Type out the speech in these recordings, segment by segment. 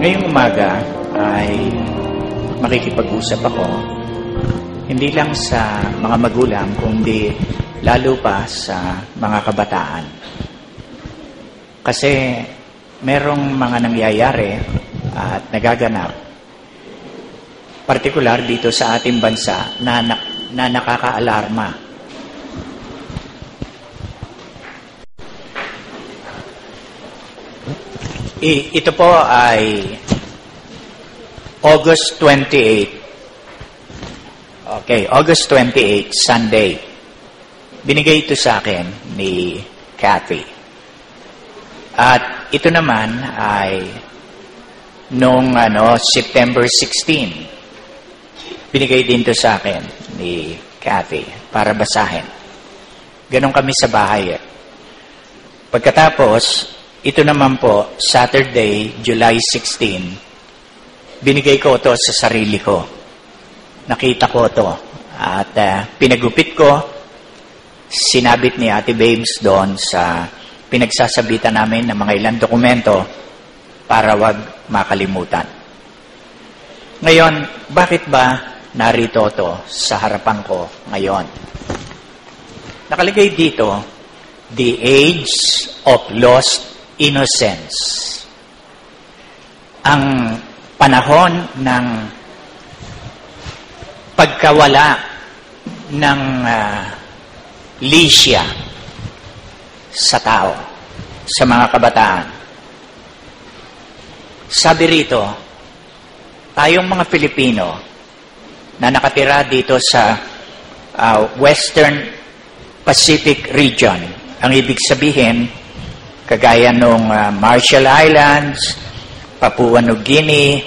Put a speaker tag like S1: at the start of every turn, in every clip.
S1: Ngayong umaga ay makikipag-usap ako hindi lang sa mga magulang kundi lalo pa sa mga kabataan. Kasi merong mga nangyayari at nagaganap partikular dito sa ating bansa na nakaka-alarma. Ito po ay August 28. Okay, August 28, Sunday. Binigay ito sa akin ni Kathy. At ito naman ay noong September 16. Binigay din ito sa akin ni Kathy para basahin. Ganon kami sa bahay. Pagkatapos, ito naman po, Saturday, July 16, binigay ko ito sa sarili ko. Nakita ko ito. At pinagupit ko, sinabit ni Ate Babes doon sa pinagsasabitan namin ng mga ilang dokumento para wag makalimutan. Ngayon, bakit ba narito ito sa harapan ko ngayon? Nakalagay dito, The Age of Lost Innocence. Ang panahon ng pagkawala ng lisya sa tao, sa mga kabataan. Sabi rito, tayong mga Pilipino na nakatira dito sa Western Pacific region, ang ibig sabihin, kagaya nung Marshall Islands, Papua New Guinea,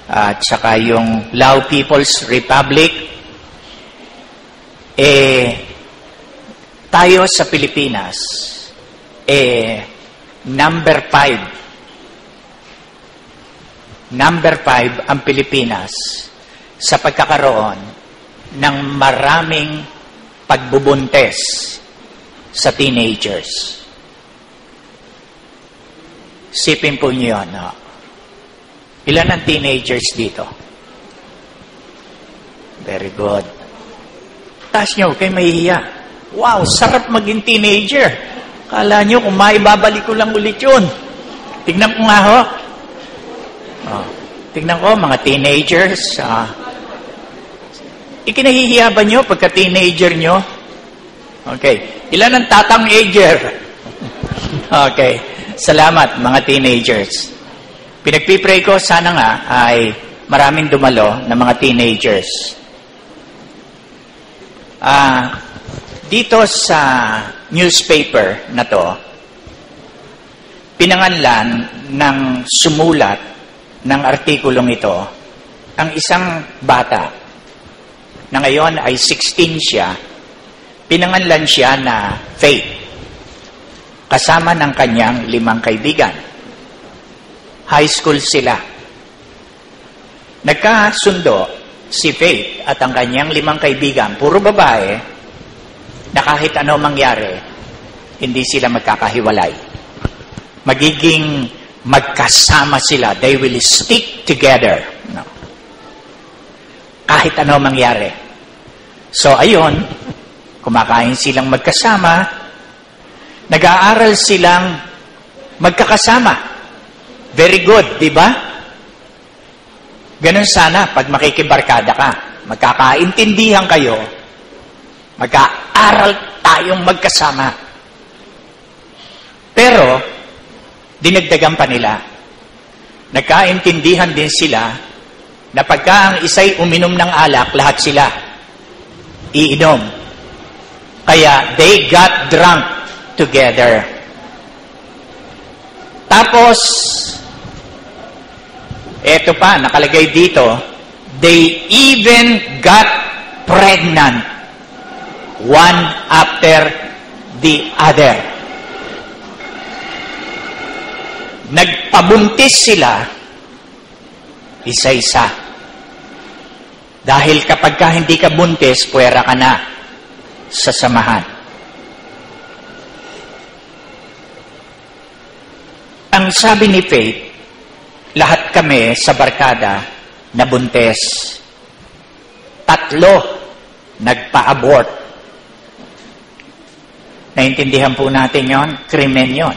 S1: at saka yung Lao People's Republic, tayo sa Pilipinas, number 5 ang Pilipinas sa pagkakaroon ng maraming pagbubuntes sa teenagers. Sipin po niyo yun. No? Ilan ang teenagers dito? Very good. Taas nyo, kayo mahihiya. Wow, sarap maging teenager. Kala nyo, kung maibabalik ko lang ulit yun. Tignan ko nga ho. Tignan ko, mga teenagers. Ikinahihiya ba nyo pagka teenager nyo? Okay. Ilan ang tatang-ager? Okay. Salamat, mga teenagers. Pinagpipray ko, sana nga ay maraming dumalo na mga teenagers. Dito sa newspaper na to, pinangalan ng sumulat ng artikulong ito ang isang bata na ngayon ay 16 siya. Pinangalan siya na Faith. Kasama ng kanyang 5 kaibigan. High school sila. Nagkasundo si Faith at ang kanyang 5 kaibigan, puro babae, na kahit ano mangyari, hindi sila magkakahiwalay. Magiging magkasama sila. They will stick together. No. Kahit ano mangyari. So, ayun, kumakain silang magkasama, nag-aaral silang magkakasama. Very good, di ba? Ganun sana pag makikibarkada ka. Magkakaintindihan kayo. Mag-aaral tayong magkasama. Pero, dinagdagan pa nila. Nagkaintindihan din sila na pagka ang isa'y uminom ng alak, lahat sila iinom. Kaya, they got drunk together. Tapos, eto pa, nakalagay dito, they even got pregnant one after the other. Nagpabuntis sila isa-isa. Dahil kapag ka hindi ka buntis, puwera ka na sa samahan. Ang sabi ni Faith, lahat kami sa barkada nabuntis. 3 nagpa-abort. Naintindihan po natin yon, krimen yon.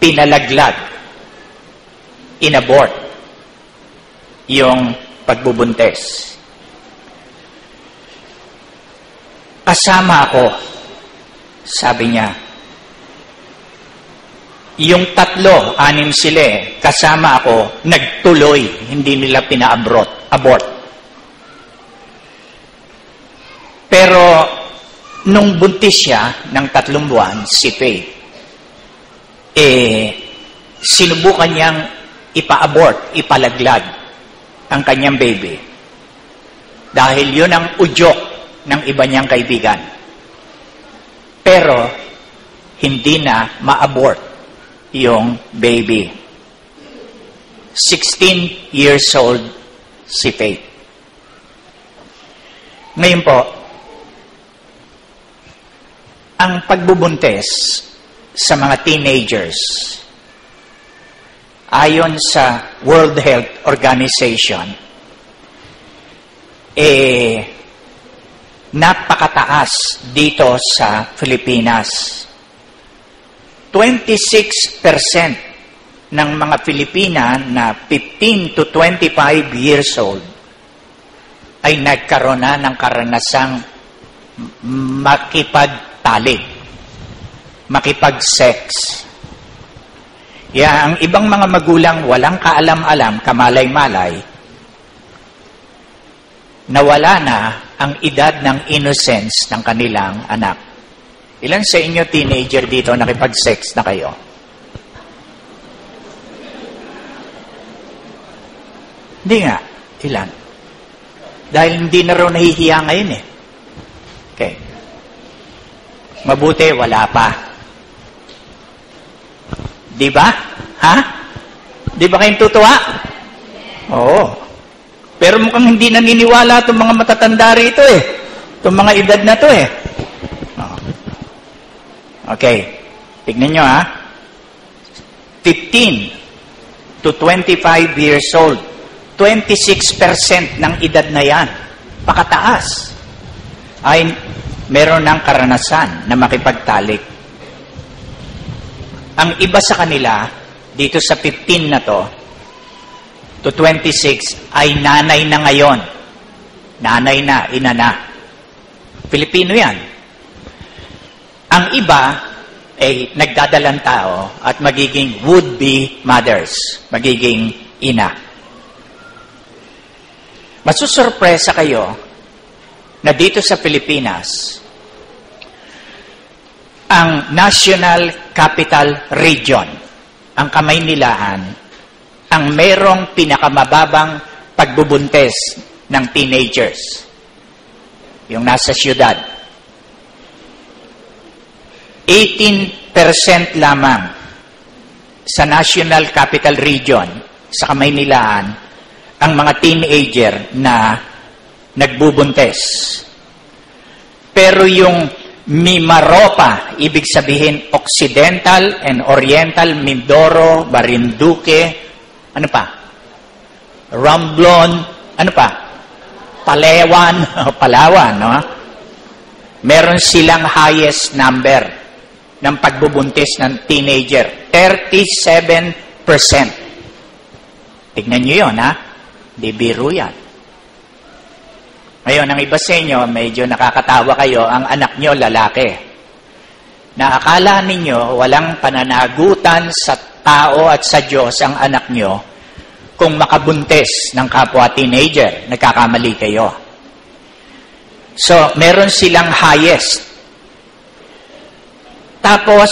S1: Pinalaglag, inabort yung pagbubuntis. Kasama ako, sabi niya. Yung 3, 6 sila kasama ako, nagtuloy, hindi nila abort. Pero, nung buntis siya ng 3 buwan, si Faith, sinubukan niyang ipa-abort, ipalaglag ang kanyang baby. Dahil yun ang udyok ng iba niyang kaibigan. Pero, hindi na ma-abort yung baby. 16 years old si Faith. Ngayon po, ang pagbubuntis sa mga teenagers, ayon sa World Health Organization, napakataas dito sa Pilipinas. 26% ng mga Pilipina na 15 to 25 years old ay nagkaroon na ng karanasang makipagtalik, makipag-sex. Ang ibang mga magulang walang kaalam-alam, kamalay-malay, nawala na ang edad ng innocence ng kanilang anak. Ilan sa inyo teenager dito nakipag-sex na kayo? Hindi nga. Ilan? Dahil hindi na raw nahihiya ngayon eh. Okay. Mabuti, wala pa. Di ba? Ha? Di ba kayong tutuwa? Oo. Pero mukhang hindi naniniwala itong mga matatanda rito eh. Itong mga edad na to eh. Okay. Tignan nyo ha. 15 to 25 years old. 26% ng edad na yan. Pakataas. Ay meron ng karanasan na makipagtalik. Ang iba sa kanila, dito sa 15 na to to 26, ay nanay na ngayon. Nanay na, ina na. Pilipino yan. Ang iba ay nagdadalang tao at magiging would-be mothers. Magiging ina. Masusurpresa kayo na dito sa Pilipinas, ang National Capital Region, ang Kamaynilaan, ang merong pinakamababang pagbubuntis ng teenagers. Yung nasa syudad. 18% lamang sa National Capital Region, sa Kamaynilaan, ang mga teenager na nagbubuntis. Pero yung Mimaropa, ibig sabihin Occidental and Oriental, Mindoro, Marinduque, ano pa? Romblon, ano pa? Palawan, no? Meron silang highest number ng pagbubuntis ng teenager. 37%. Tignan nyo yun, ha? Di biro yan. Ngayon, ang iba sa inyo, medyo nakakatawa kayo, ang anak nyo lalaki. Na akala ninyo, walang pananagutan sa tao at sa Diyos ang anak nyo kung makabuntis ng kapwa teenager. Nagkakamali kayo. So, meron silang highest. Tapos,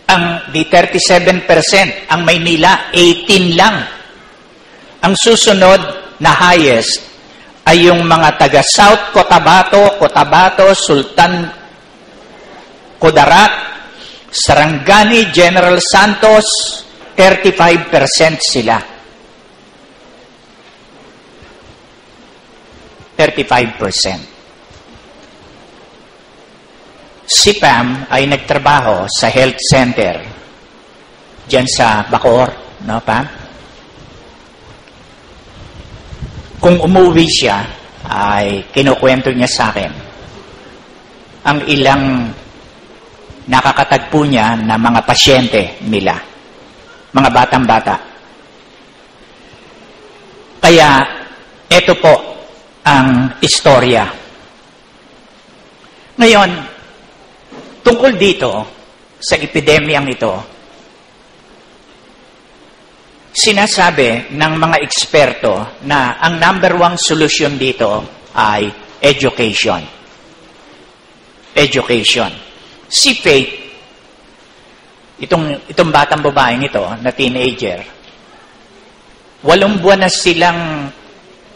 S1: ang di 37%, ang Maynila, 18 lang. Ang susunod na highest ay yung mga taga South Cotabato, Sultan Kudarat, Sarangani, General Santos, 35% sila. 35%. Si Pam ay nagtrabaho sa health center dyan sa Bacoor, no pa? Kung umuwi siya, ay kinukwento niya sa akin ang ilang nakakatagpo niya na mga pasyente nila, mga batang-bata. Kaya, ito po ang istorya. Ngayon, tungkol dito, sa epidemyang ito, sinasabi ng mga eksperto na ang number one solution dito ay education. Education. Si Faith, itong batang babaeng ito, na teenager, 8 buwan na silang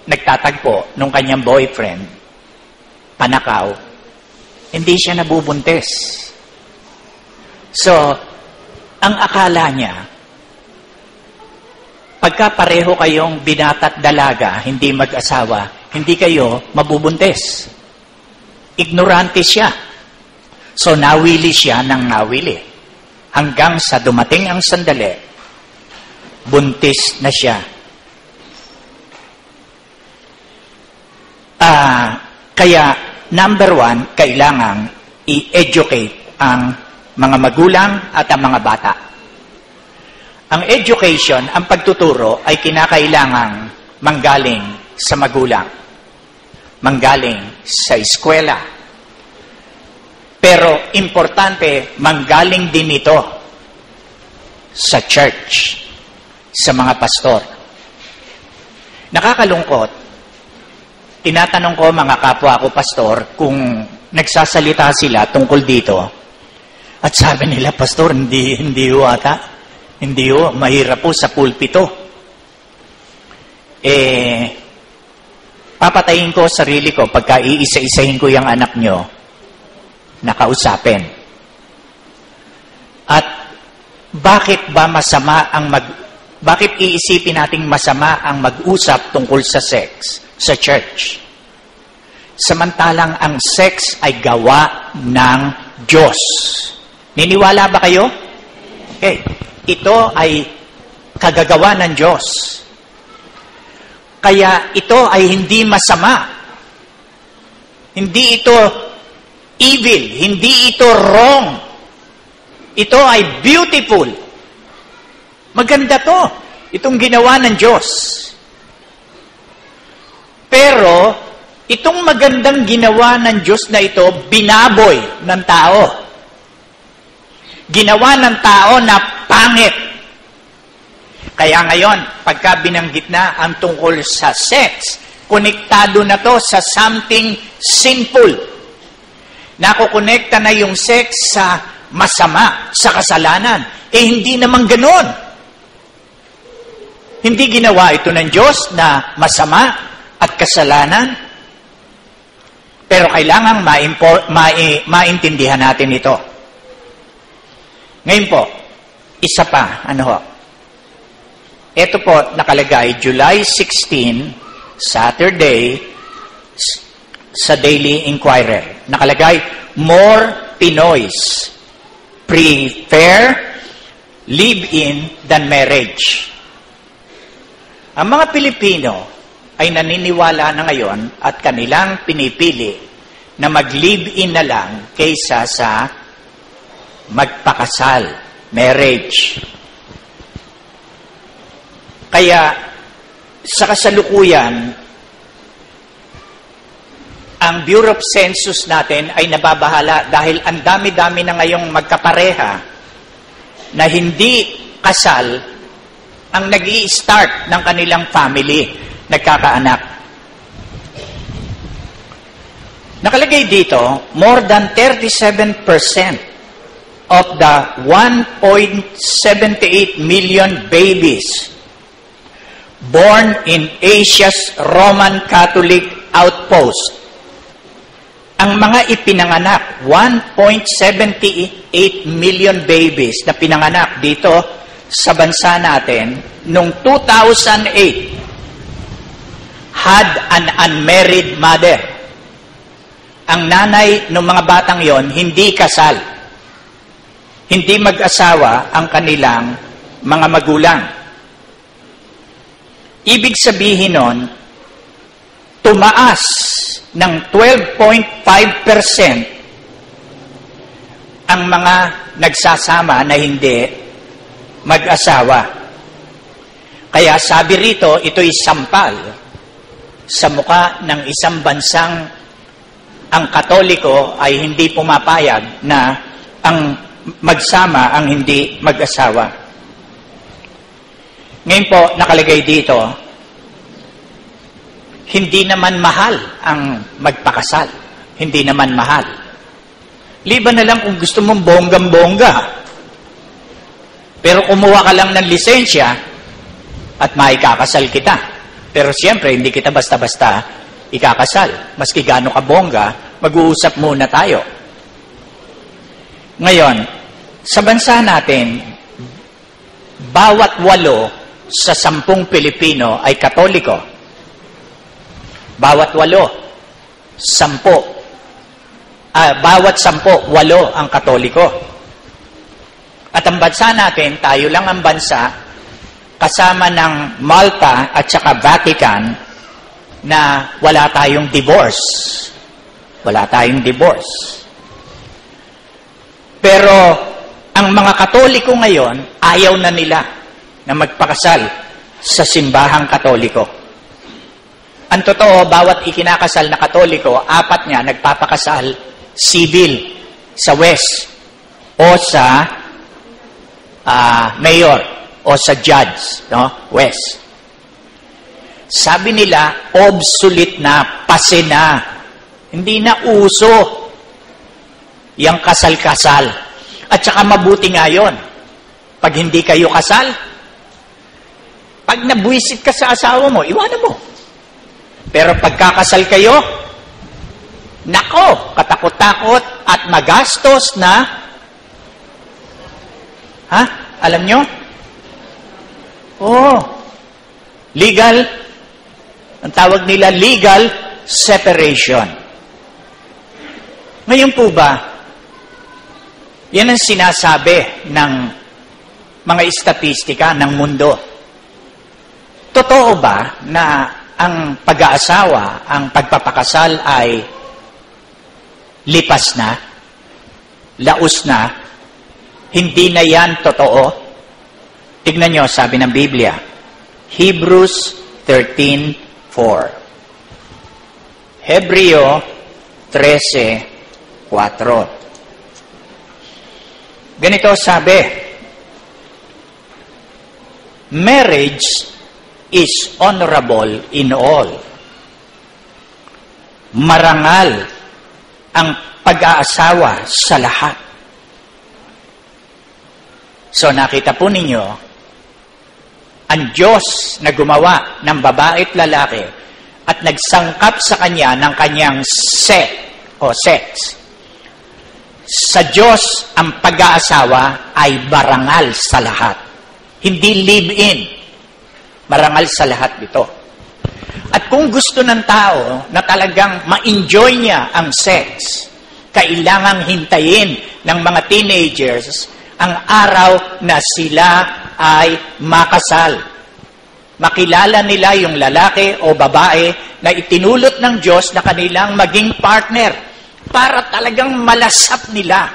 S1: nagtatagpo nung kanyang boyfriend, panakaw, hindi siya nabubuntis. So, ang akala niya, pagka pareho kayong binata't dalaga, hindi mag-asawa, hindi kayo mabubuntis. Ignorante siya. So, nawili siya ng nawili. Hanggang sa dumating ang sandali, buntis na siya. Kaya, number one, kailangang i-educate ang mga magulang at ang mga bata. Ang education, ang pagtuturo, ay kinakailangang manggaling sa magulang, manggaling sa eskwela. Pero importante, manggaling din ito sa church, sa mga pastor. Nakakalungkot, tinatanong ko mga kapwa ko pastor kung nagsasalita sila tungkol dito. At sabi nila, pastor, hindi ho ata. Hindi ho, mahirap po sa pulpito. Papatayin ko sarili ko pagka iisa-isahin ko yung anak nyo na kausapin. At bakit ba masama bakit iisipin nating masama ang mag-usap tungkol sa sex sa church? Samantalang ang sex ay gawa ng Diyos. Niniwala ba kayo? Okay. Ito ay kagagawa ng Diyos. Kaya ito ay hindi masama. Hindi ito evil. Hindi ito wrong. Ito ay beautiful. Maganda to. Itong ginawa ng Diyos. Pero, itong magandang ginawa ng Diyos na ito, binaboy ng tao. Ginawa ng tao na pangit. Kaya ngayon, pagka binanggit na ang tungkol sa sex, konektado na to sa something sinful. Nakukonekta na yung sex sa masama, sa kasalanan. Hindi naman ganon. Hindi ginawa ito ng Diyos na masama at kasalanan. Pero kailangang maintindihan natin ito. Ngayon po, isa pa, ito po nakalagay, July 16, Saturday, sa Daily Inquirer. Nakalagay, more Pinoys prefer live-in than marriage. Ang mga Pilipino ay naniniwala na ngayon at kanilang pinipili na mag-live-in na lang kaysa sa magpakasal, marriage. Kaya, sa kasalukuyan, ang Bureau of Census natin ay nababahala dahil ang dami-dami na ngayong magkapareha na hindi kasal ang nag-i-start ng kanilang family, nagkakaanak. Nakalagay dito, more than 37% of the 1.78 million babies born in Asia's Roman Catholic outpost. Ang mga ipinanganak, 1.78 million babies na pinanganak dito sa bansa natin noong 2008 had an unmarried mother. Ang nanay ng mga batang yon hindi kasal. Hindi mag-asawa ang kanilang mga magulang. Ibig sabihin nun, tumaas ng 12.5% ang mga nagsasama na hindi mag-asawa. Kaya sabi rito, ito'y sampal sa muka ng isang bansang ang Katoliko ay hindi pumapayag na ang magsama ang hindi mag-asawa. Ngayon po, nakalagay dito, hindi naman mahal ang magpakasal. Hindi naman mahal. Liban na lang kung gusto mong bonggang-bongga. Pero kumuha ka lang ng lisensya at maikakasal kita. Pero siyempre, hindi kita basta-basta ikakasal. Maski gaano ka bongga, mag-uusap muna tayo. Ngayon, sa bansa natin, bawat 8 sa 10 Pilipino ay Katoliko. Bawat 8, 10. Bawat 10, 8 ang Katoliko. At ang bansa natin, tayo lang ang bansa, kasama ng Malta at saka Vatican, na wala tayong divorce. Wala tayong divorce. Pero, ang mga Katoliko ngayon, ayaw na nila na magpakasal sa simbahang Katoliko. Ang totoo, bawat ikinakasal na Katoliko, 4 niya nagpapakasal civil sa West o sa mayor o sa judge, no? West. Sabi nila, obsolete na, pase na. Hindi na uso yung kasal-kasal. At saka mabuti nga yun. Pag hindi kayo kasal, pag nabuisit ka sa asawa mo, iwanan mo. Pero pagkakasal kayo, nako, katakot-takot at magastos na, alam nyo? Legal, ang tawag nila legal separation. Ngayon po ba, yan ang sinasabi ng mga istatistika ng mundo. Totoo ba na ang pag-aasawa, ang pagpapakasal ay lipas na, laos na, hindi na yan totoo? Tignan nyo, sabi ng Biblia, Hebrews 13:4. Hebreo 13:4. Ganito sabi, marriage is honorable in all. Marangal ang pag-aasawa sa lahat. So nakita po ninyo, ang Diyos na gumawa ng babae at lalaki at nagsangkap sa kanya ng kanyang sex. Sa Diyos, ang pag-aasawa ay marangal sa lahat. Hindi live-in. Marangal sa lahat dito. At kung gusto ng tao na talagang ma-enjoy niya ang sex, kailangang hintayin ng mga teenagers ang araw na sila ay makasal. Makilala nila yung lalaki o babae na itinulot ng Diyos na kanilang maging partner para talagang malasap nila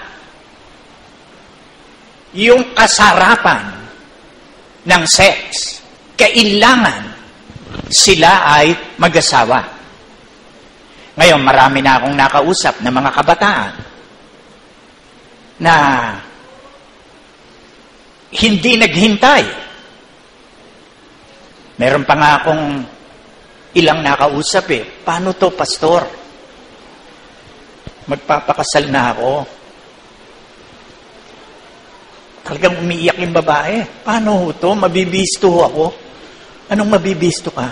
S1: yung kasarapan ng sex. Kailangan sila ay mag-asawa. Ngayon, marami na akong nakausap na mga kabataan na hindi naghintay. Meron pa nga akong ilang nakausap Paano to, pastor? Magpapakasal na ako. Talagang umiiyak yung babae. Paano to? Mabibisto ako. Anong mabibisto ka?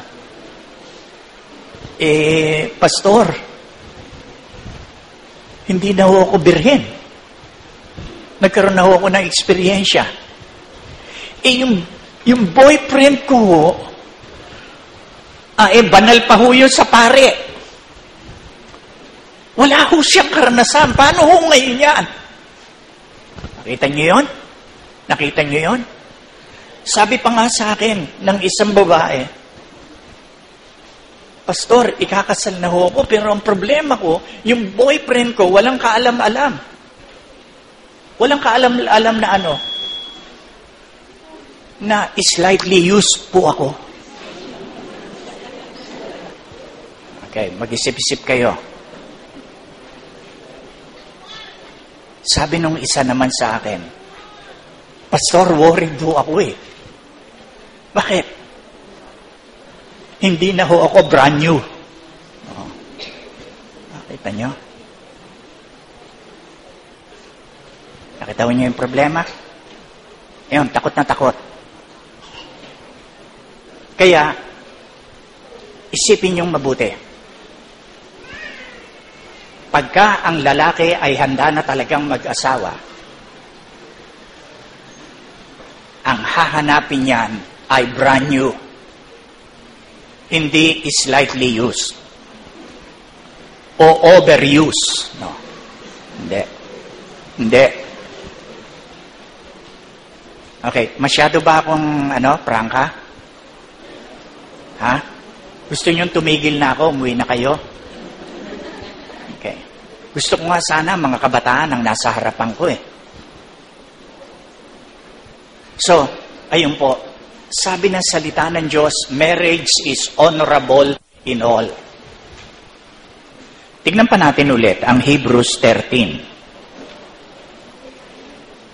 S1: Pastor, hindi na ako birhen. Nagkaroon na ako ng eksperyensya. Yung boyfriend ko, banal pa ho yun sa pare. Wala ho siyang karanasan. Paano ho ngayon yan? Nakita niyo yun? Nakita niyo yun? Sabi pa nga sa akin ng isang babae, Pastor, ikakasal na ho ako, pero ang problema ko, yung boyfriend ko, walang kaalam-alam. Walang kaalam-alam na ano, na slightly used po ako. Okay, mag-isip-isip kayo. Sabi nung isa naman sa akin, Pastor, worried ho ako eh. Bakit? Hindi na ho ako brand new. Oh. Nakita nyo? Nakita niyo yung problema? Ayun, takot na takot. Kaya, isipin niyong mabuti. Pagka ang lalaki ay handa na talagang mag-asawa, ang hahanapin niyan ay brand new. Hindi slightly used. O overuse. No. Hindi. Okay, masyado ba akong, prangka? Ha? Gusto niyong tumigil na ako, umuwi na kayo? Okay. Gusto ko nga sana mga kabataan ang nasa harapan ko eh. So, ayun po, sabi ng salita ng Diyos, marriage is honorable in all. Tignan pa natin ulit ang Hebrews 13.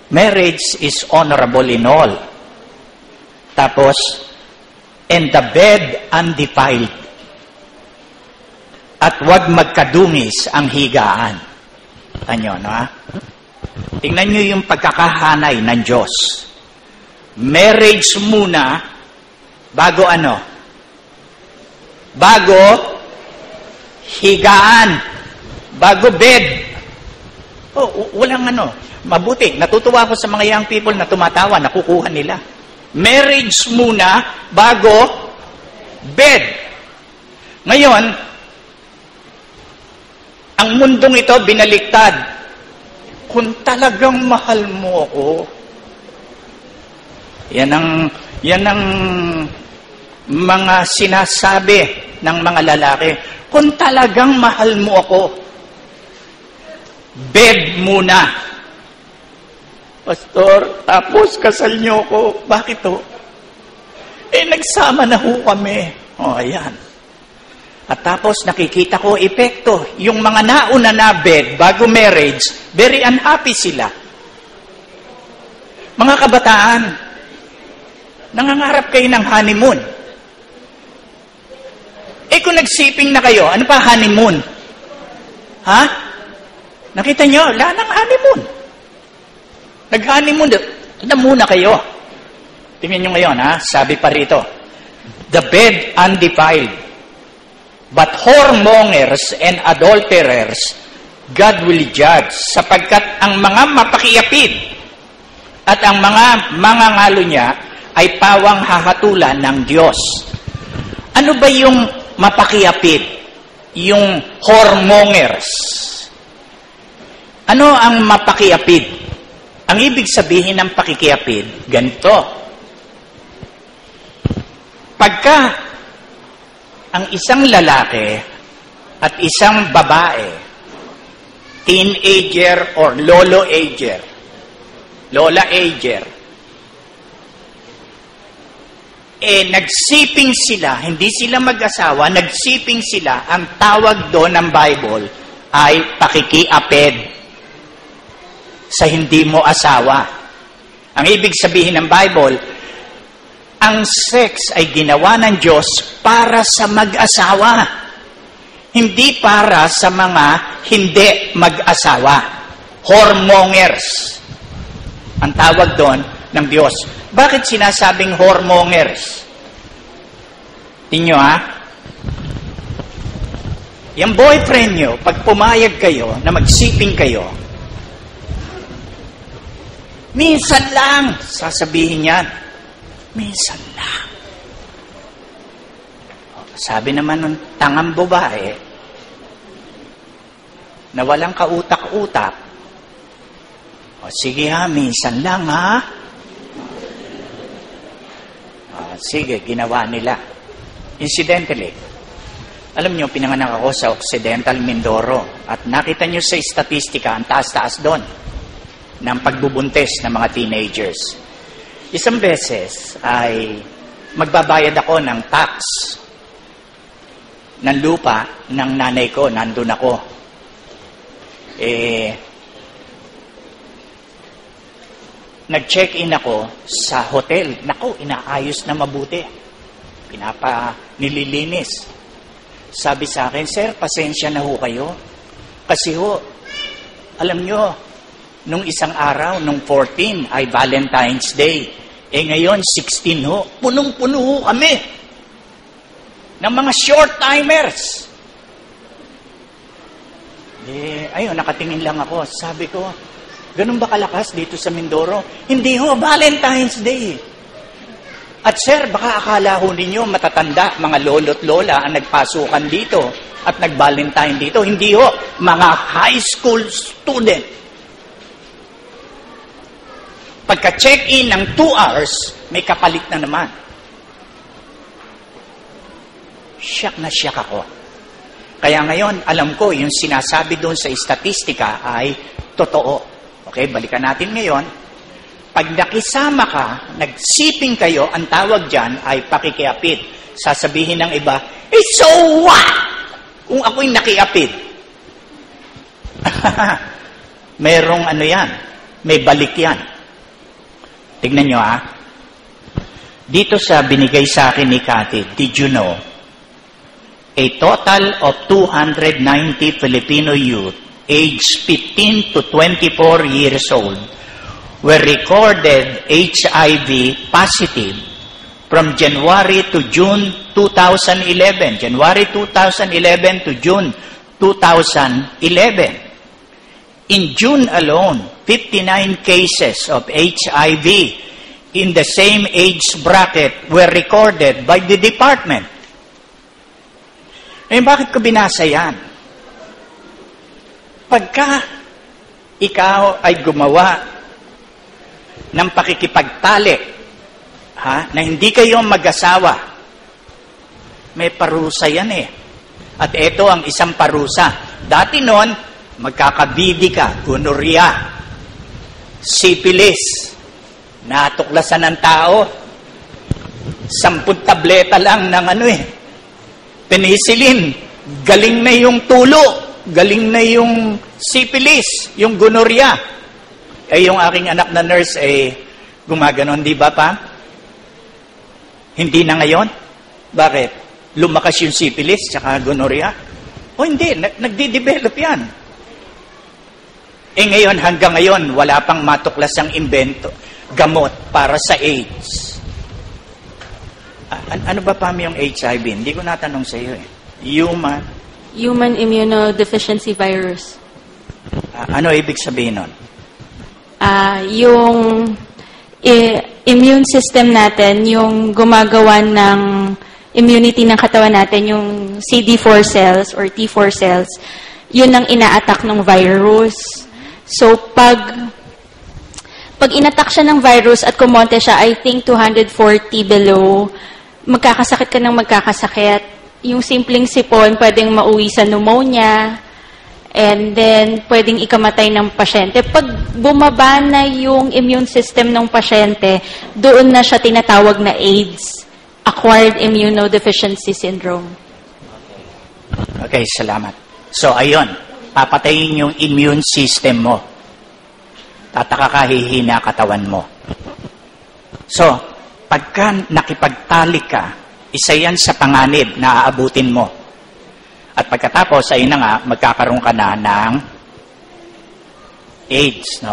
S1: Marriage is honorable in all. Tapos, and the bed undefiled. At huwag magkadungis ang higaan. Tanyo, no ha? Tingnan nyo yung pagkakahanay ng Diyos. Marriage muna, bago ano? Bago higaan. Bago bed. Oh, walang ano. Mabuti. Natutuwa ako sa mga young people na tumatawa, nakukuha nila. Marriage muna, bago bed. Ngayon, ang mundong ito binaliktad. Kung talagang mahal mo ako, yan ang mga sinasabi ng mga lalaki. Kung talagang mahal mo ako, bed muna. Pastor, tapos kasal niyo ako. Bakit to? Nagsama na ho kami. Ayan. At tapos nakikita ko epekto. Yung mga nauna na bed, bago marriage, very unhappy sila. Mga kabataan, nangangarap kayo ng honeymoon. Kung nagsiping na kayo, ano pa honeymoon? Ha? Nakita nyo, wala nang honeymoon. Nag-honeymoon na muna kayo. Tingnan nyo ngayon, ha? Sabi pa rito, the bed undefiled, but whoremongers and adulterers, God will judge, sapagkat ang mga mapakiapid at ang mga mangangalo niya ay pawang hahatulan ng Diyos. Ano ba yung mapakiapid? Yung whoremongers. Ano ang mapakiapid? Ang ibig sabihin ng pakikiapid, ganito. Pagka ang isang lalaki at isang babae, teenager or lola ager, nagsiping sila, hindi sila mag-asawa, nagsiping sila, ang tawag doon ng Bible ay pakikiapid sa hindi mo asawa. Ang ibig sabihin ng Bible, ang sex ay ginawa ng Diyos para sa mag-asawa, hindi para sa mga hindi mag-asawa. Whoremongers ang tawag doon ng Diyos. Bakit sinasabing whoremongers? Tingnan nyo, ha? Yung boyfriend nyo, pag pumayag kayo na magsiping kayo, minsan lang, sasabihin yan. Minsan lang. Sabi naman ng tangang babae, na walang kautak-utak, sige ha, minsan lang ha. Sige, ginawa nila. Incidentally, alam nyo, pinanganak ako sa Occidental Mindoro at nakita nyo sa statistika, ang taas-taas doon ng pagbubuntis ng mga teenagers. Isang beses ay magbabayad ako ng tax ng lupa ng nanay ko, nandun ako. Nag-check-in ako sa hotel. Naku, inaayos na mabuti. Nililinis. Sabi sa akin, sir, pasensya na ho kayo. Kasi ho, alam nyo, nung isang araw, nung 14 ay Valentine's Day. Ngayon, 16 ho. Punong-puno ho kami ng mga short-timers. Ayun, nakatingin lang ako. Sabi ko, ganun ba kalakas dito sa Mindoro? Hindi ho, Valentine's Day. At sir, baka akala ho ninyo matatanda, mga lolo't lola ang nagpasukan dito at nag-Valentine dito. Hindi ho, mga high school student. Pagka-check-in ng 2 hours, may kapalit na naman. Siyak na siyak ako. Kaya ngayon, alam ko, yung sinasabi doon sa statistika ay totoo. Okay, balikan natin ngayon. Pag nakisama ka, nagsiping kayo, ang tawag dyan ay pakikiapid. Sasabihin ng iba, so what? Kung ako'y nakiapid. Merong ano yan, may balik yan. Tignan nyo Dito sa binigay sa akin ni Cathy, did you know, a total of 290 Filipino youth aged 15 to 24 years old were recorded HIV positive from January to June 2011. January 2011 to June 2011. In June alone, 59 cases of HIV in the same age bracket were recorded by the department. Bakit ko binasa yan? Pagka ikaw ay gumawa ng pakikipagtalik, na hindi kayo mag-asawa, may parusa yan At ito ang isang parusa. Dati noon, magkakabidi ka, gonorrhea, syphilis, natuklasan ng tao, 10 tableta lang ng penicillin, galing na yung tulo, galing na yung syphilis, yung gonorrhea. Yung aking anak na nurse gumaganon, di ba pa? Hindi na ngayon? Bakit? Lumakas yung syphilis tsaka gonorrhea? Hindi, nagdi-develop yan. Ngayon, hanggang ngayon, wala pang matuklasang invento, gamot para sa AIDS. Ano ba pa yung HIV? Hindi ko natanong sa iyo Human
S2: immunodeficiency virus.
S1: Ano ibig sabihin nun?
S2: Yung immune system natin, yung gumagawa ng immunity ng katawan natin, yung CD4 cells or T4 cells, yun ang ina-attack ng virus. So, pag inattack siya ng virus at kumonte siya, I think 240 below, magkakasakit ka ng magkakasakit. Yung simpleng sipon, pwedeng mauwi sa pneumonia, and then, pwedeng ikamatay ng pasyente. Pag bumaba na yung immune system ng pasyente, doon na siya tinatawag na AIDS, Acquired Immunodeficiency Syndrome.
S1: Okay, salamat. So, ayun, papatayin yung immune system mo. Tatakakahihina katawan mo. So, pagka nakipagtalik ka, isa yan sa panganib na aabutin mo. At pagkatapos, ayun na nga, magkakaroon ka na ng AIDS,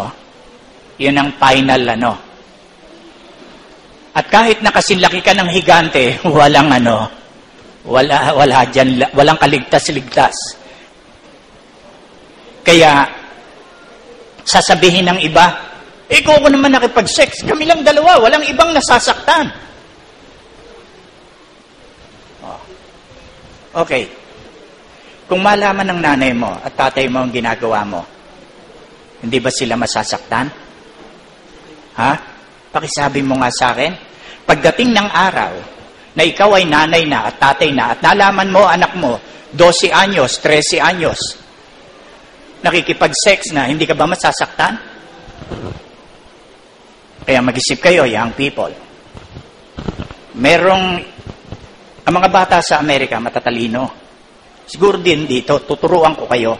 S1: Yun ang final, At kahit nakasinlaki ka ng higante, walang wala dyan, walang kaligtas-ligtas. Kaya, sasabihin ng iba, ikaw ko naman nakipag-sex, kami lang dalawa, walang ibang nasasaktan. Okay. Kung malaman ng nanay mo at tatay mo ang ginagawa mo, hindi ba sila masasaktan? Pakisabi mo nga sa akin. pagdating ng araw na ikaw ay nanay na at tatay na at nalaman mo anak mo 12 anyos, 13 anyos, nakikipag-sex na, hindi ka ba masasaktan? Kaya mag-isip kayo, young people. Ang mga bata sa Amerika matatalino. Siguro din dito, tuturuan ko kayo.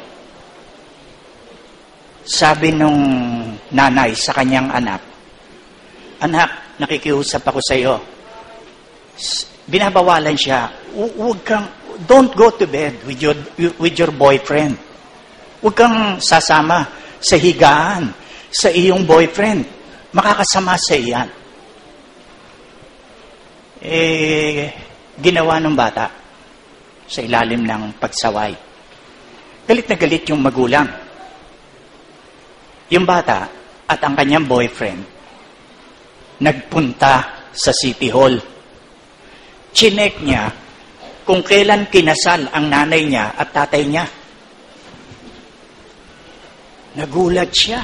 S1: Sabi nung nanay sa kanyang anak, "Anak, nakikiusap ako sa iyo." Binabawalan siya, don't go to bed with your boyfriend. Huwag kang sasama sa higaan sa iyong boyfriend. Makakasama sa iyan. Ginawa ng bata sa ilalim ng pagsaway. Galit na galit yung magulang. Yung bata at ang kanyang boyfriend nagpunta sa City Hall. Chinek niya kung kailan kinasal ang nanay niya at tatay niya. Nagulat siya.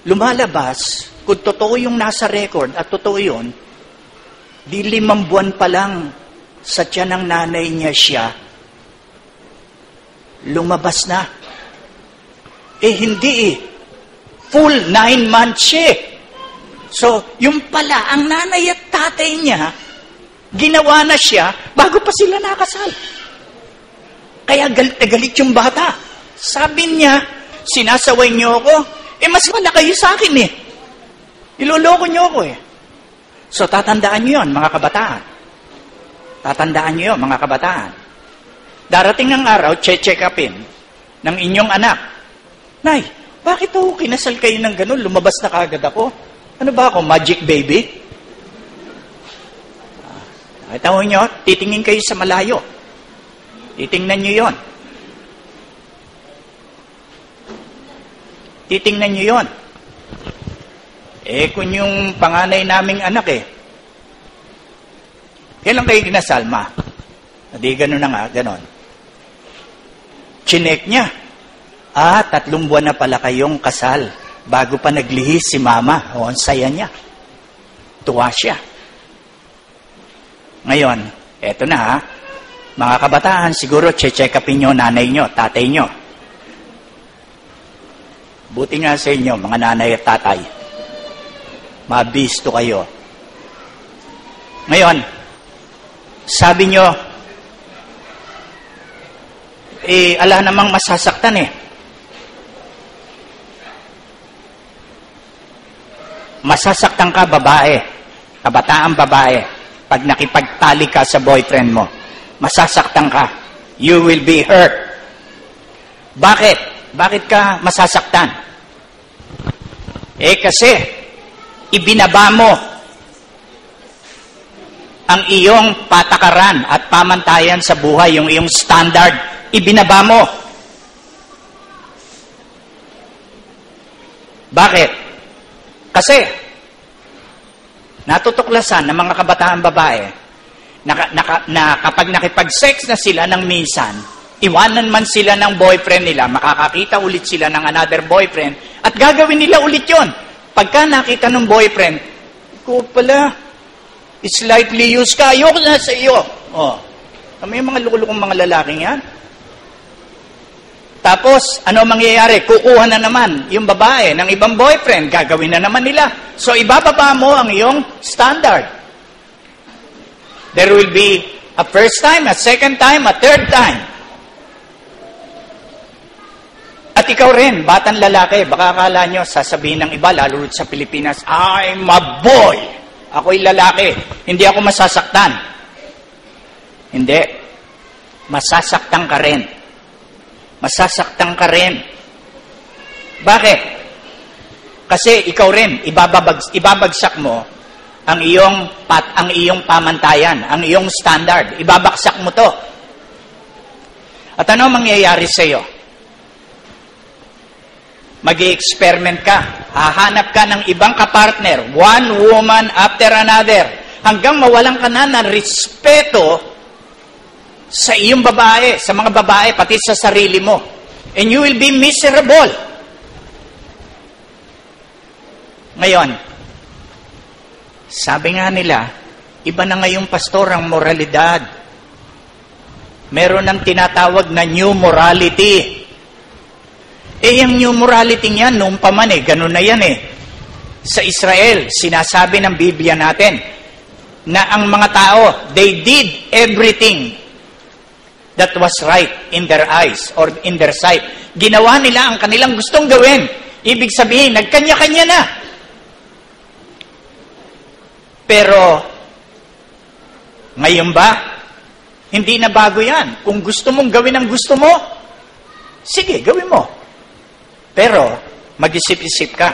S1: Lumalabas, kung totoo yung nasa record at totoo yun, di 5 buwan pa lang sa tiyan ng nanay niya siya, lumabas na. Hindi full 9 months siya. So, yung pala, ang nanay at tatay niya, ginawa na siya bago pa sila nakasal. Kaya galit na galit yung bata. Sabi niya, sinasaway niyo ako, mas wala kayo sa akin eh. Iloloko niyo ako eh. So, tatandaan niyo yun, mga kabataan. Tatandaan niyo yun, mga kabataan. Darating ng araw, check upin ng inyong anak. Nay, bakit ako kinasal kayo ng ganun? Lumabas na kagad ako. Ano ba ako, magic baby? Nakita mo nyo, titingin kayo sa malayo. Titingnan nyo yon. Titingnan nyo yon. Kung yung panganay naming anak kailan kayo kinasal, ma? Hindi, ganun na nga, ganun. Chinek niya. 3 buwan na pala kayong kasal bago pa naglihis si mama. Ang saya niya. Tuwa siya. Ngayon, eto na mga kabataan, siguro check upin nyo nanay nyo, tatay nyo. Buti nga sa inyo, mga nanay at tatay. Mabisto kayo. Ngayon, sabi nyo, ala namang masasaktan Masasaktan ka, babae. Kabataang babae. Pag nakipagtali ka sa boyfriend mo, masasaktan ka. You will be hurt. Bakit? Bakit ka masasaktan? Kasi, ibinaba mo ang iyong patakaran at pamantayan sa buhay, yung iyong standard, ibinaba mo. Bakit? Kasi, natutuklasan ng mga kabataang babae na kapag nakipag-sex na sila ng minsan, iwanan man sila ng boyfriend nila, makakakita ulit sila ng another boyfriend, at gagawin nila ulit yon. Pagka nakita ng boyfriend, ko pala, slightly used ka, ayoko na sa iyo. May mga lukulukong mga lalaking yan. Tapos, ano mangyayari? Kukuha na naman yung babae ng ibang boyfriend. Gagawin na naman nila. So, ibababa mo ang iyong standard. There will be a first time, a second time, a third time. At ikaw rin, batang lalaki, baka akala nyo, sasabihin ng iba, lalo sa Pilipinas, I'm a boy. Ako'y lalaki. Hindi ako masasaktan. Hindi. Masasaktan ka rin. Masasaktan ka rin. Bakit? Kasi ikaw rin, ibabagsak mo ang iyong pamantayan, ang iyong standard. Ibabagsak mo to. At ano mangyayari sa iyo? Mag-i-experiment ka. Hahanap ka ng ibang kapartner. One woman after another. Hanggang mawalan ka na ng respeto sa iyong babae, sa mga babae, pati sa sarili mo. And you will be miserable. Ngayon, Sabi nga nila, iba na ngayong pastor ang moralidad. Meron ng tinatawag na new morality. Yung new morality niyan, noong pa man ganun na yan Sa Israel, sinasabi ng Biblia natin na ang mga tao, they did everything that was right in their eyes or in their sight. Ginawa nila ang kanilang gustong gawin. Ibig sabihin, nagkanya-kanya na. Pero, ngayon ba, hindi na bago yan. Kung gusto mong gawin ang gusto mo, sige, gawin mo. Pero, mag-isip-isip ka.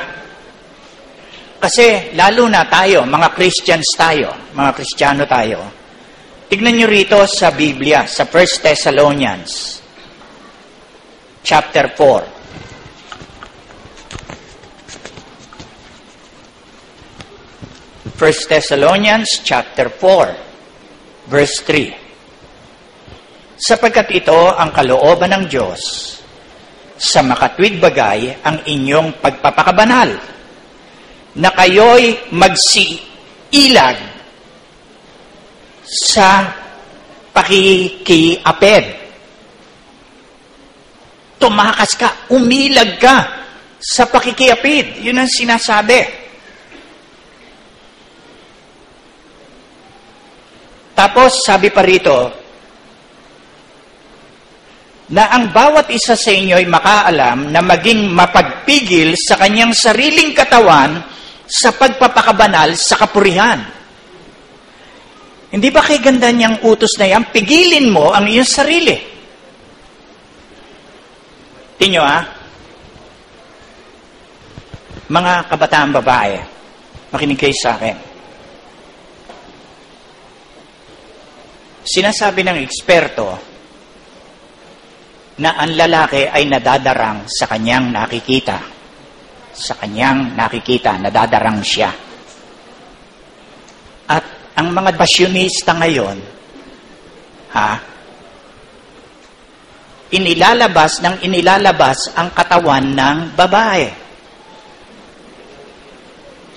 S1: Kasi, lalo na tayo, mga Christians tayo, mga Kristiyano tayo, tignan nyo rito sa Biblia, sa 1 Thessalonians, chapter 4. 1 Thessalonians, chapter 4, verse 3. Sapagkat ito ang kalooban ng Diyos, sa makatwid bagay ang inyong pagpapakabanal, na kayo'y magsiilag sa pakikiapid. Tumakas ka, umilag ka sa pakikiapid. Yun ang sinasabi. Tapos, sabi pa rito, na ang bawat isa sa inyo ay makaalam na maging mapagpigil sa kanyang sariling katawan sa pagpapakabanal sa kapurihan. Hindi ba kay ganda niyang utos na yan? Pigilin mo ang iyong sarili. Tingnan nyo mga kabataan babae, makinig kayo sa akin. Sinasabi ng eksperto na ang lalaki ay nadadarang sa kanyang nakikita. Sa kanyang nakikita, nadadarang siya. At ang mga basyonista ngayon, inilalabas ang katawan ng babae.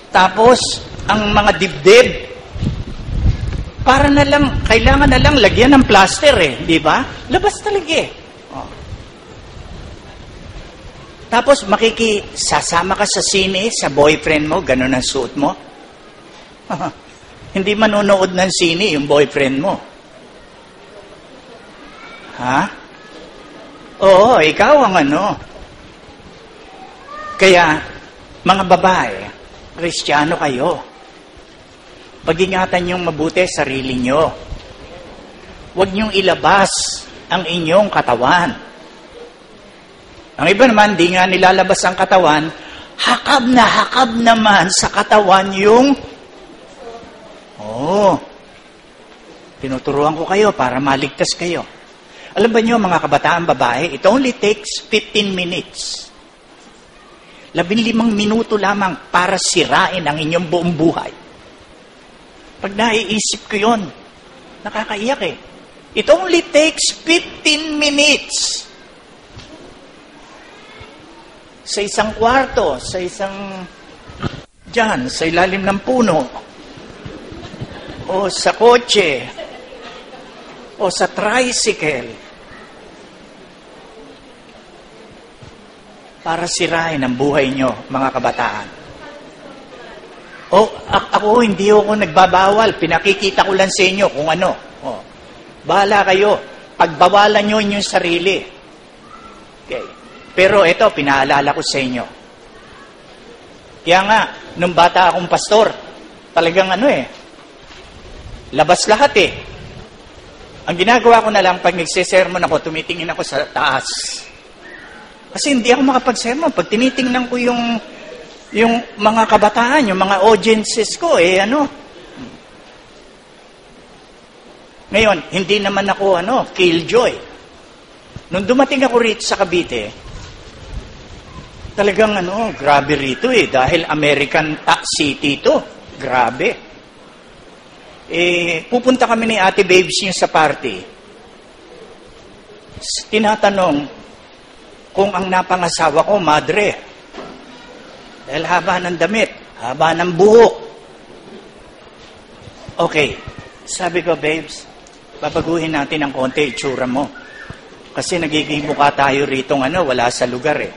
S1: Tapos, ang mga dibdib, para na lang, kailangan na lang lagyan ng plaster di ba? Labas talaga Tapos sasama ka sa sine, sa boyfriend mo, ganun ang suot mo. Hindi manonood ng sine yung boyfriend mo. Oo, ikaw ang Kaya, mga babae, Kristiyano kayo. Pag-ingatan niyong mabuti sarili niyo. Huwag niyong ilabas ang inyong katawan. Ang iba naman, di nga nilalabas ang katawan, hakab naman sa katawan yung... tinuturuan ko kayo para maligtas kayo. Alam ba niyo, mga kabataan babae, it only takes 15 minutes. 15 minuto lamang para sirain ang inyong buong buhay. Pag naiisip ko yun, nakakaiyak It only takes 15 minutes. Sa isang kwarto, sa sa ilalim ng puno, o sa kotse, o sa tricycle, para sirain ang buhay nyo, mga kabataan. Ako, hindi ako nagbabawal. Pinakikita ko lang sa inyo kung ano. Bahala kayo. Pagbawalan nyo inyong sarili. Okay. Pero ito, pinaalala ko sa inyo. Kaya nga, nung bata akong pastor, talagang labas lahat Ang ginagawa ko na lang, pag nagsisermon ako, tumitingin ako sa taas. Kasi hindi ako makapag-sermon. Pag tinitingnan ko yung mga kabataan, yung mga audiences ko, Ngayon, hindi naman ako, killjoy. Nung dumating ako rito sa Cavite, talagang, grabe rito dahil American City ito. Grabe. Pupunta kami ni Ate Babes niyo sa party. Tinatanong kung ang napangasawa ko, madre. Dahil haba ng damit, haba ng buhok. Okay. Sabi ko, babes, babaguhin natin ng konti itsura mo. Kasi nagiging mukha tayo rito wala sa lugar eh.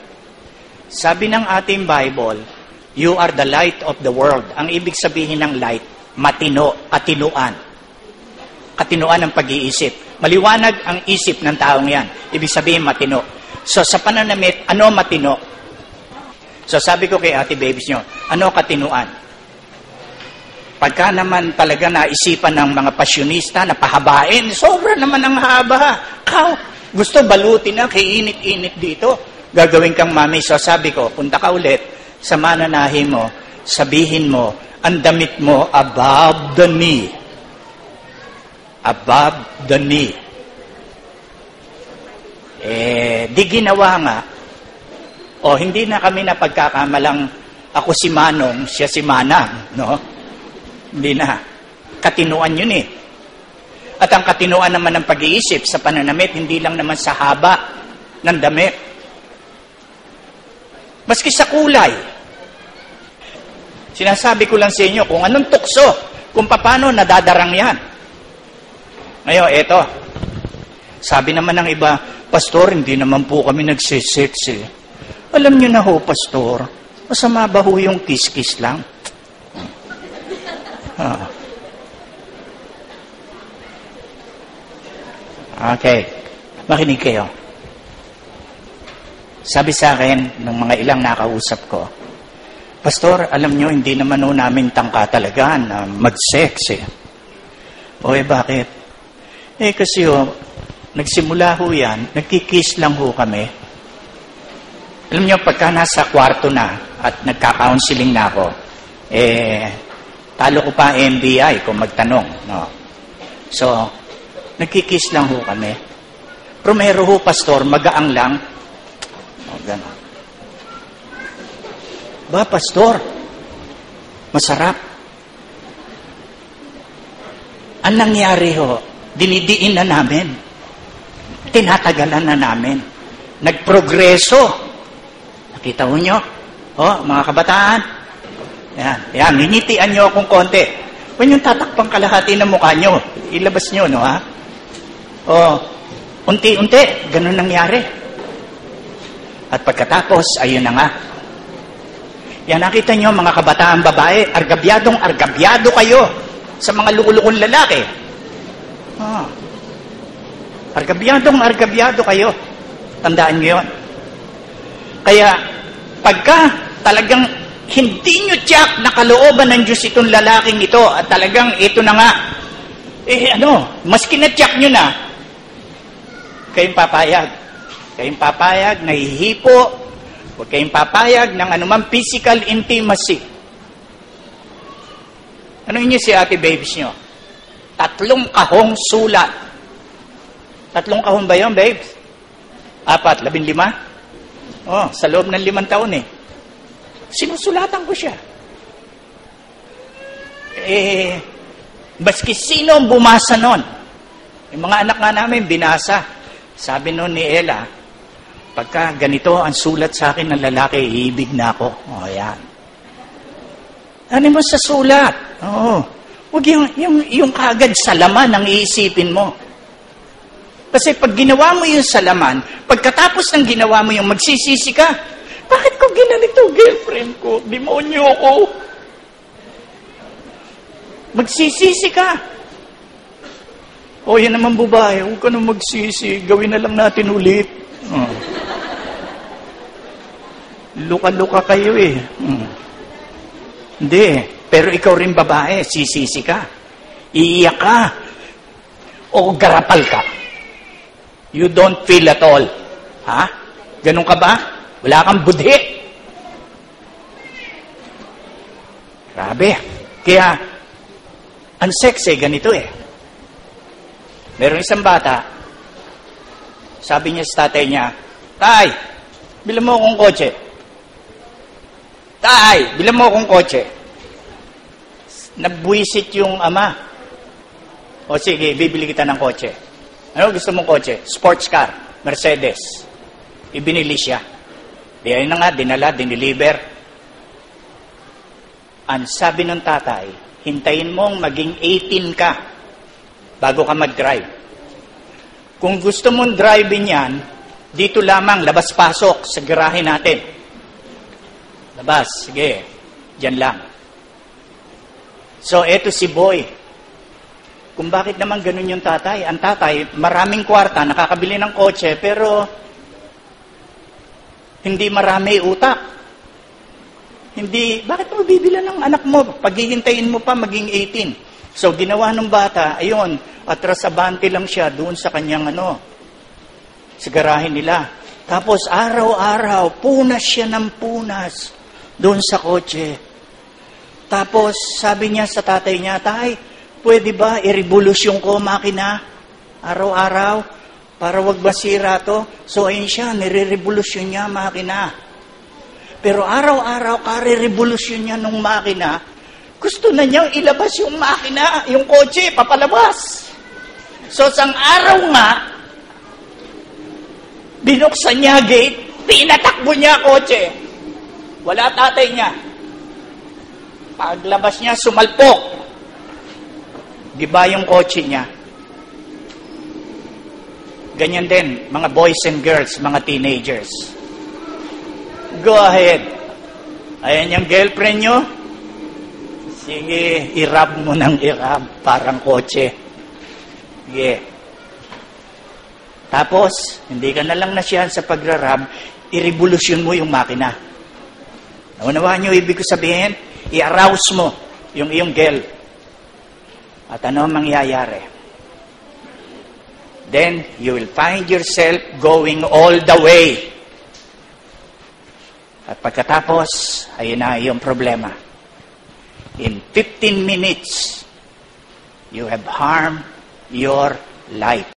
S1: Sabi ng ating Bible, you are the light of the world. Ang ibig sabihin ng light, matino, katinuan. Katinuan ng pag-iisip. Maliwanag ang isip ng taong yan. Ibig sabihin matino. So sa pananamit, ano matino? So sabi ko kay ate babies nyo, ano katinuan? Pagka naman talaga naisipan ng mga pasyonista na pahabain, sobra naman ang haba. Gusto balutin na, kay init-init dito. Gagawin kang mami. So sabi ko, punta ka ulit sa mananahin mo, sabihin mo, ang damit mo above the knee. Above the knee. Di ginawa nga. Hindi na kami napagkakamalang ako si Manong, siya si Manang, no? Hindi na. Katinuan yun eh. At ang katinuan naman ng pag-iisip sa pananamit, hindi lang naman sa haba ng damit. Maski sa kulay. Sinasabi ko lang sa inyo kung anong tukso, kung paano nadadarang yan. Ngayon, eto. Sabi naman ng iba, Pastor, hindi naman po kami nagsisex eh. Alam nyo na ho, Pastor, masama ba ho yung kiss-kiss lang? Okay. Makinig kayo. Sabi sa akin ng mga ilang nakausap ko, Pastor, alam nyo, hindi naman ho namin tangka talaga na mag-sex eh. Bakit? Kasi nagsimula ho yan, nagkikiss lang ho kami. Alam nyo, pagka nasa kwarto na at nagka-counseling na ako, talo ko pa NBI kung magtanong. No? So, nagkikiss lang ho kami. Pero meron ho, Pastor, magaang lang. Gano'n. Ba, Pastor? Masarap. Ang nangyari ho, dinidiin na namin. Tinatagalan na namin. Nagprogreso. Nakita ho nyo? Mga kabataan. Yan, ninitian nyo akong konti. Huwag yung tatakpang kalahati ng mukha nyo. Ilabas nyo, no ha? Unti-unti, ganun nangyari. At pagkatapos, ayun na nga. Yan, nakita nyo, mga kabataan babae, argabyado kayo sa mga lukulukong lalaki. Argabyado kayo. Tandaan nyo yun. Kaya, pagka talagang hindi nyo tiyak na kalooban ng Diyos itong lalaking ito at talagang ito na nga, maski na tiyak nyo na, kayong papayag. Kayong papayag, nahihipo, huwag kayong papayag ng anumang physical intimacy. Ano nyo si ate babes nyo? 3 kahong sulat. 3 kahong ba yun, babes? 4, 15? Sa loob ng 5 taon eh. Sinusulatan ko siya. Baski sino ang bumasa nun? Yung mga anak nga namin, binasa. Sabi nun ni Ella, pagka ganito ang sulat sa akin ng lalaki, iibig na ako. Yan. Ano mo sa sulat? Huwag yung kagad sa laman ang iisipin mo. Kasi pag ginawa mo yung sa laman, pagkatapos ng ginawa mo yung magsisisi ka, bakit ko ginanito, girlfriend ko? Demonyo ko. Magsisisi ka. Yan naman babae, huwag ka na magsisi. Gawin na lang natin ulit. Luka-luka kayo eh. Hindi. Pero ikaw rin babae, sisisi ka. Iiyak ka. O garapal ka. You don't feel at all. Ha? Ganun ka ba? Wala kang budhi. Grabe. Kaya, ang sex ganito eh. Meron isang bata, sabi niya sa tatay niya, Tay, bilang mo akong kotse. Tay, bilang mo akong kotse. Nagbuisit yung ama. Sige, bibili kita ng kotse. Ano gusto mong kotse? Sports car, Mercedes. Ibinili siya. Di ayun na nga, dinala, diniliver. Ang sabi ng tatay, hintayin mong maging 18 ka bago ka mag-drive. Kung gusto mong drive-in yan, dito lamang, labas-pasok sa garahe natin. Labas, sige, dyan lang. So, eto si Boy. Kung bakit naman ganun yung tatay. Ang tatay, maraming kwarta, nakakabili ng kotse, pero hindi marami utak. Hindi, bakit mo bibilan ng anak mo? Paghihintayin mo pa maging 18. So, ginawa ng bata, ayun, atras-abante lang siya doon sa kanyang sa garahe nila. Tapos, araw-araw, punas siya ng punas doon sa kotse. Tapos, sabi niya sa tatay niya, Tay, pwede ba i-revolusyon ko makina araw-araw para wag masira to? So, ayun siya, nire-revolusyon niya makina. Pero araw-araw, kare-revolusyon niya nung makina, gusto na niyang ilabas yung makina, yung kotse, papalabas. So, sang araw nga, binuksan niya gate, tinatakbo niya kotse. Wala tatay niya. Paglabas niya, sumalpok. Giba yung kotse niya. Ganyan din, mga boys and girls, mga teenagers. Go ahead. Ayan yung girlfriend nyo. Sige, i-rub mo ng i-rub, parang kotse. Sige. Tapos, hindi ka na lang nasyahan sa pagra-rub, i-revolusyon mo yung makina. Naunawaan nyo, ibig ko sabihin, i-arouse mo yung iyong girl. At ano ang mangyayari? Then, you will find yourself going all the way. At pagkatapos, ayun na yung problema. In 15 minutes, you have harmed your life.